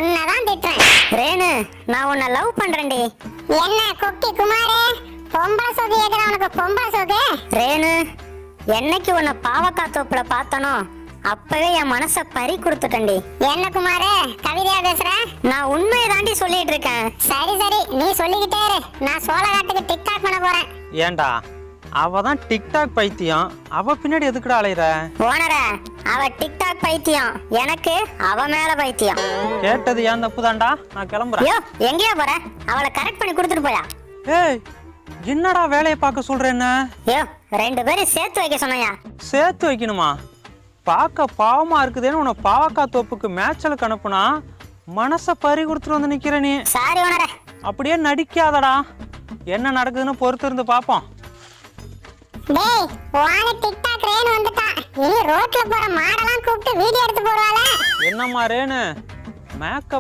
உன்னதான் திட்டுறேன். ரேணு, நான் உன்னை லவ் பண்றேன்டி. என்ன குட்டி குமாரே, பொம்பளை சொகு ஏதுடா உனக்கு பொம்பளை சொகு? ரேணு, என்னைக்கு உன்னை பாவக்காய் தோப்புல பார்த்தனோ அப்பவே என் மனசை பறி கொடுத்துட்டேன்டி. என்ன குமாரே, கவிதையா பேசுற? நான் உண்மையை தாண்டி சொல்லிட்டு இருக்கேன். சரி சரி, நீ சொல்லிக்கிட்டே இரு. நான் சோழகாட்டுக்கு டிக்டாக் பண்ண போறேன். ஏண்டா, அவ தான் டிக்டாக் பைத்தியம், அவ பின்னாடி எதுக்குடா அலையிற? ஓனர, அவ டிக்டாக் பைத்தியம், எனக்கு அவ மேல பைத்தியம். கேட்டது ஏன் தப்புதான்டா, நான் கிளம்புறேன். ஐயோ, எங்கேயா போற? அவளை கரெக்ட் பண்ணி கொடுத்துட்டு போயா. ஏய், என்னடா வேலையை பார்க்க சொல்ற? என்ன ஐயோ, 2 பேரும் சேர்த்து வைக்க சொன்னையா? சேர்த்து வைக்கணுமா? பார்க்க பாவமா இருக்குதேன்னு உன்னை பாவக்காய் தோப்புக்கு மேட்சலுக்கு அனுப்புனா மனசை பறி கொடுத்துட்டு வந்து நிக்கிற நீ. சாரி ஓனர. அப்படியே நடிக்காதடா, என்ன நடக்குதுன்னு பொறுத்து இருந்து பாப்போம். டேய், வாங்க டிக்டாக் ரேணு வந்துட்டா. இனி ரோட்ல போற மாடெல்லாம் கூப்பிட்டு வீடியோ எடுத்து போடுவாளே. என்னம்மா ரேணு, மேக்கப்